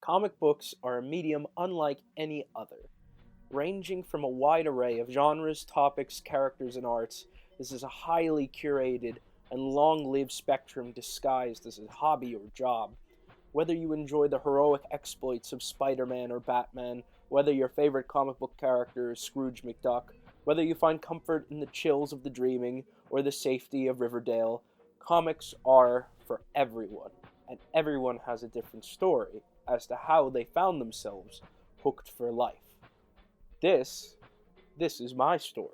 Comic books are a medium unlike any other. Ranging from a wide array of genres, topics, characters, and arts, this is a highly curated and long lived spectrum disguised as a hobby or job. Whether you enjoy the heroic exploits of Spider Man or Batman, whether your favorite comic book character is Scrooge McDuck, whether you find comfort in the chills of the dreaming or the safety of Riverdale, comics are for everyone, and everyone has a different story as to how they found themselves hooked for life. This is my story.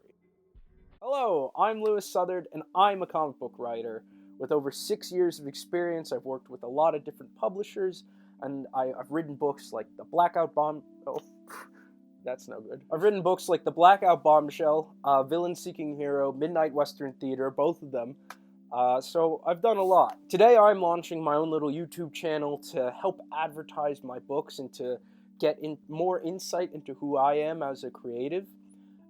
Hello, I'm Lewis Southard, and I'm a comic book writer. With over 6 years of experience, I've worked with a lot of different publishers, and I've written books like the Blackout that's no good. I've written books like the Blackout Bombshell, Villain Seeking Hero, Midnight Western Theater, both of them. So I've done a lot. Today I'm launching my own little YouTube channel to help advertise my books and to get more insight into who I am as a creative.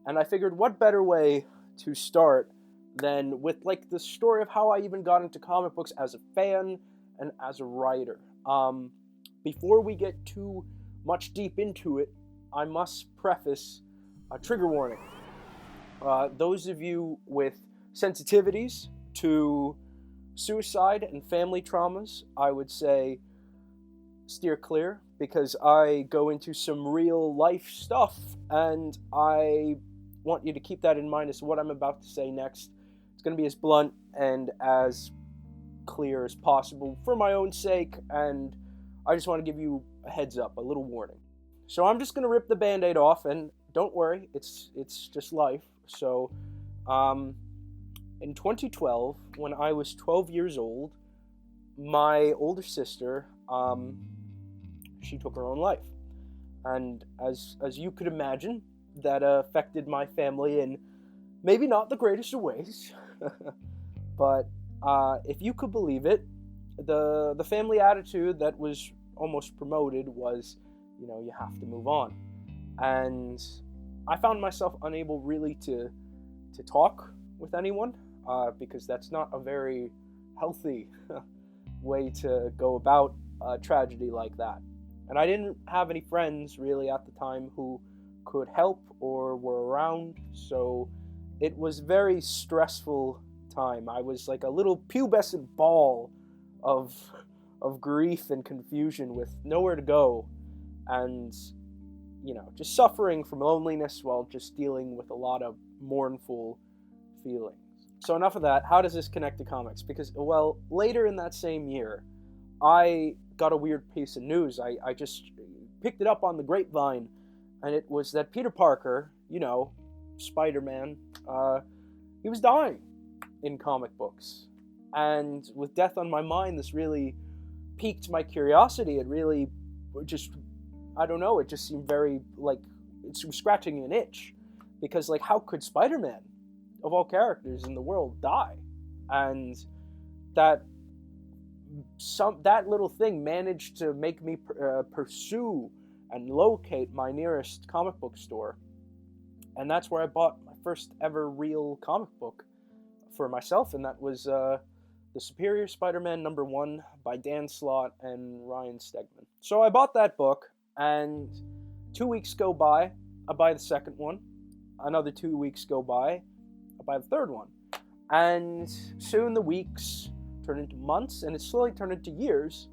And I figured what better way to start than with like the story of how I even got into comic books as a fan and as a writer. Before we get too much deep into it, I must preface a trigger warning. Those of you with sensitivities to suicide and family traumas, I would say steer clear, because I go into some real life stuff, and I want you to keep that in mind as to what I'm about to say next. It's going to be as blunt and as clear as possible for my own sake, and I just want to give you a heads up, a little warning. So I'm just going to rip the Band-Aid off, and don't worry, it's just life. So, in 2012, when I was 12 years old, my older sister, she took her own life. And as you could imagine, that affected my family in maybe not the greatest of ways. But if you could believe it, the family attitude that was almost promoted was, you have to move on. And I found myself unable really to talk with anyone, because that's not a very healthy way to go about a tragedy like that. And I didn't have any friends really at the time who could help or were around, so it was very stressful time. I was like a little pubescent ball of grief and confusion with nowhere to go, and just suffering from loneliness while just dealing with a lot of mournful feelings. So enough of that. How does this connect to comics? Because, well, later in that same year, I got a weird piece of news. I just picked it up on the grapevine, and it was that Peter Parker, Spider-Man, he was dying in comic books. And with death on my mind, this really piqued my curiosity. It really just, I don't know, it just seemed very, like, it was scratching an itch. Because, like, how could Spider-Man, of all characters in the world, die? And that little thing managed to make me pursue and locate my nearest comic book store. And that's where I bought my first ever real comic book for myself, and that was The Superior Spider-Man #1 by Dan Slott and Ryan Stegman. So I bought that book, and 2 weeks go by, I buy the second one. Another 2 weeks go by, I buy the third one. And soon the weeks turn into months, and it slowly turned into years,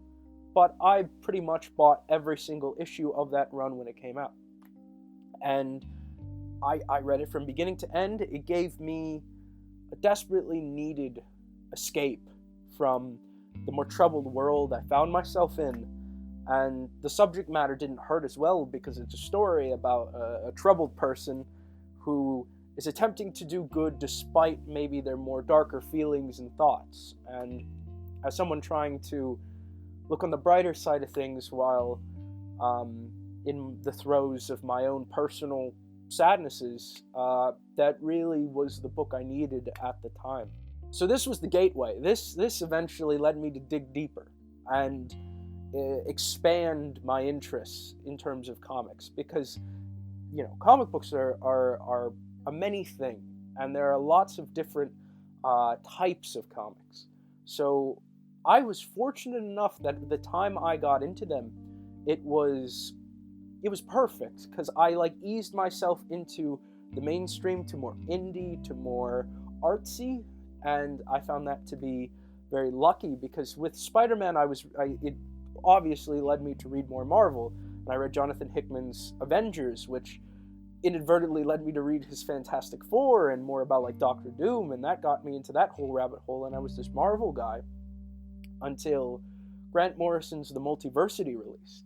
but I pretty much bought every single issue of that run when it came out. And I read it from beginning to end. It gave me a desperately needed escape from the more troubled world I found myself in. And the subject matter didn't hurt as well, because it's a story about a troubled person who is attempting to do good despite maybe their more darker feelings and thoughts. And as someone trying to look on the brighter side of things while in the throes of my own personal sadnesses, that really was the book I needed at the time. So this was the gateway. This eventually led me to dig deeper and expand my interests in terms of comics, because comic books are a many thing, and there are lots of different types of comics. So I was fortunate enough that at the time I got into them, it was perfect, because I like eased myself into the mainstream to more indie, to more artsy, and I found that to be very lucky, because with Spider-Man it obviously led me to read more Marvel, and I read Jonathan Hickman's Avengers, which inadvertently led me to read his Fantastic Four and more about like Doctor Doom, and that got me into that whole rabbit hole, and I was this Marvel guy until Grant Morrison's The Multiversity released.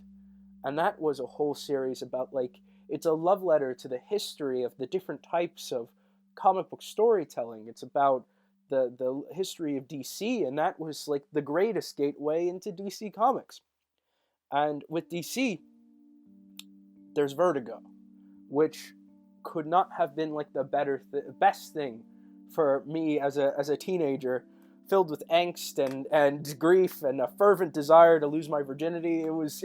And that was a whole series about, like, it's a love letter to the history of the different types of comic book storytelling. It's about the history of DC, and that was like the greatest gateway into DC Comics. And with DC, there's Vertigo, which could not have been like the best thing for me as a teenager, filled with angst and grief and a fervent desire to lose my virginity. It was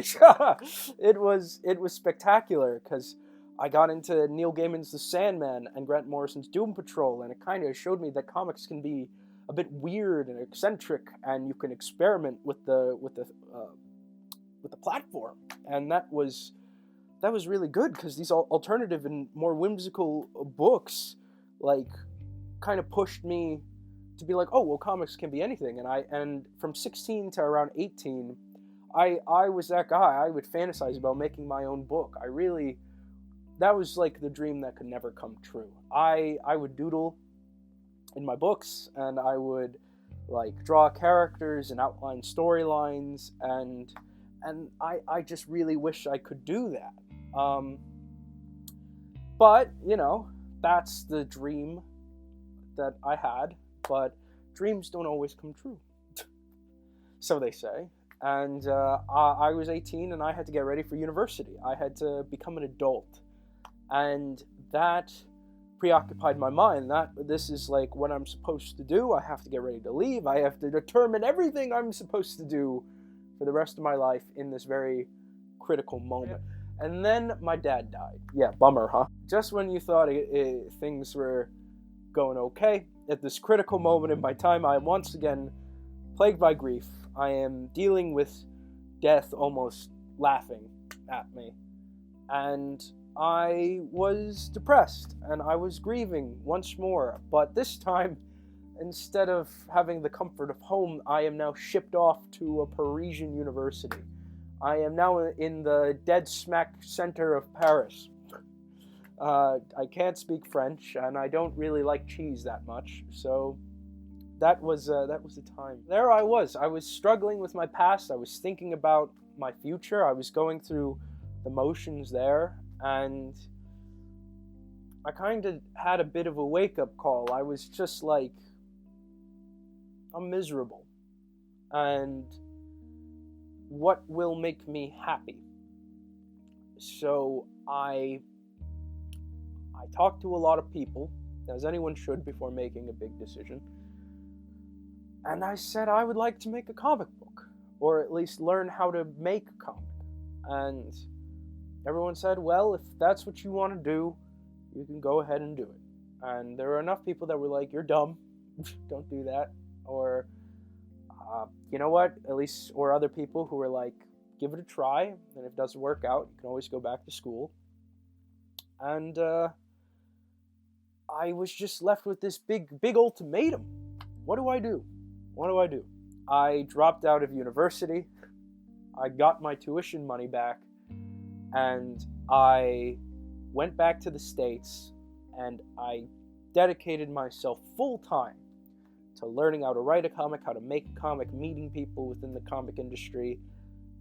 it was spectacular, because I got into Neil Gaiman's The Sandman and Grant Morrison's Doom Patrol, and it kind of showed me that comics can be a bit weird and eccentric, and you can experiment with the platform, and that was really good, because these alternative and more whimsical books like kind of pushed me to be like, oh, well, comics can be anything. And from 16 to around 18, I was that guy. I would fantasize about making my own book. That was like the dream that could never come true. I would doodle in my books, and I would like draw characters and outline storylines, and I just really wish I could do that. But, you know, that's the dream that I had. But dreams don't always come true, so they say. And I was 18, and I had to get ready for university. I had to become an adult, and that preoccupied my mind. That this is like what I'm supposed to do. I have to get ready to leave. I have to determine everything I'm supposed to do for the rest of my life in this very critical moment. And then my dad died. Yeah, bummer, huh? Just when you thought things were going okay, at this critical moment in my time, I am once again plagued by grief. I am dealing with death almost laughing at me. And I was depressed, and I was grieving once more. But this time, instead of having the comfort of home, I am now shipped off to a Parisian university. I am now in the dead smack center of Paris. I can't speak French, and I don't really like cheese that much, so that was the time. There I was struggling with my past. I was thinking about my future. I was going through the motions there, and I kind of had a bit of a wake-up call. I was just like, I'm miserable, and what will make me happy? So I talked to a lot of people, as anyone should before making a big decision, and I said I would like to make a comic book, or at least learn how to make a comic. And everyone said, well, if that's what you want to do, you can go ahead and do it. And there were enough people that were like, you're dumb, don't do that, or you know what, at least, or other people who were like, give it a try, and if it doesn't work out, you can always go back to school. And I was just left with this big ultimatum. What do I do? I dropped out of university. I got my tuition money back, and I went back to the States, and I dedicated myself full time to learning how to write a comic, how to make a comic, meeting people within the comic industry,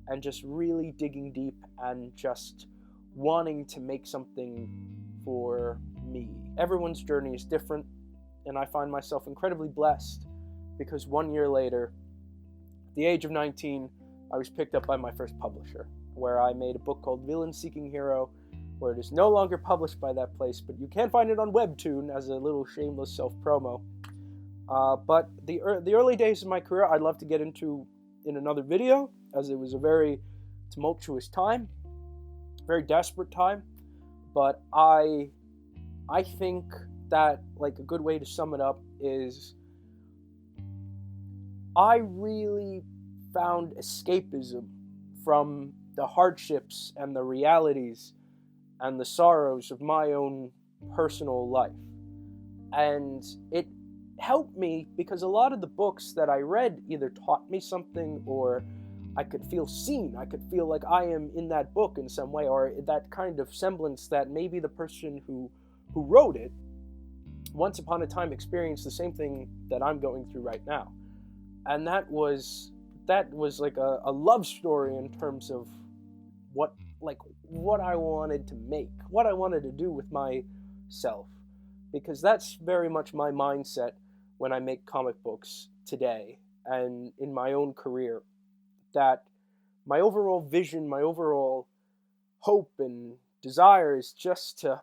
and just really digging deep and just wanting to make something for me. Everyone's journey is different, and I find myself incredibly blessed because 1 year later, at the age of 19, I was picked up by my first publisher, where I made a book called Villain Seeking Hero, where it is no longer published by that place, but you can find it on WEBTOON as a little shameless self-promo. But the early days of my career, I'd love to get into in another video, as it was a very tumultuous time, very desperate time. But I think that, like, a good way to sum it up is I really found escapism from the hardships and the realities and the sorrows of my own personal life. And it helped me because a lot of the books that I read either taught me something, or I could feel seen. I could feel like I am in that book in some way, or that kind of semblance that maybe the person who wrote it once upon a time experienced the same thing that I'm going through right now. And that was like a love story in terms of what I wanted to make, what I wanted to do with myself, because that's very much my mindset when I make comic books today and in my own career, that my overall vision, my overall hope and desire is just to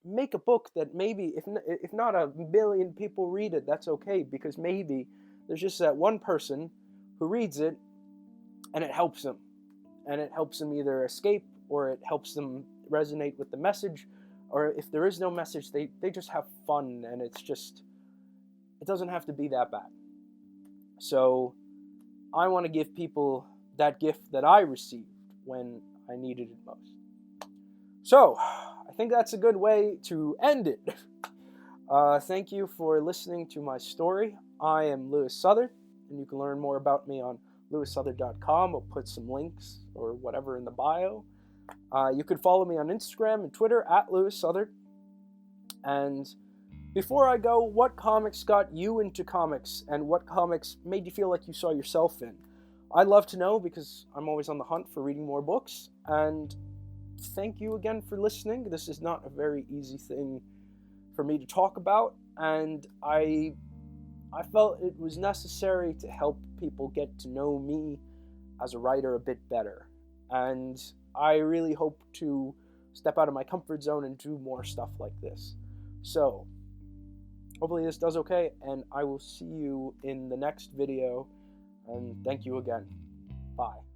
make a book that maybe, if not a million people read it, that's okay, because maybe there's just that one person who reads it and it helps them. And it helps them either escape, or it helps them resonate with the message, or if there is no message, they just have fun, and it doesn't have to be that bad. So I want to give people that gift that I received when I needed it most. So I think that's a good way to end it. Thank you for listening to my story. I am Lewis Southard, and you can learn more about me on LewisSouthard.com. I'll put some links or whatever in the bio. You can follow me on Instagram and Twitter at Lewis Southard. And before I go, what comics got you into comics, and what comics made you feel like you saw yourself in? I'd love to know, because I'm always on the hunt for reading more books. And thank you again for listening. This is not a very easy thing for me to talk about, and I felt it was necessary to help people get to know me as a writer a bit better. And I really hope to step out of my comfort zone and do more stuff like this. So hopefully this does okay, and I will see you in the next video, and thank you again. Bye.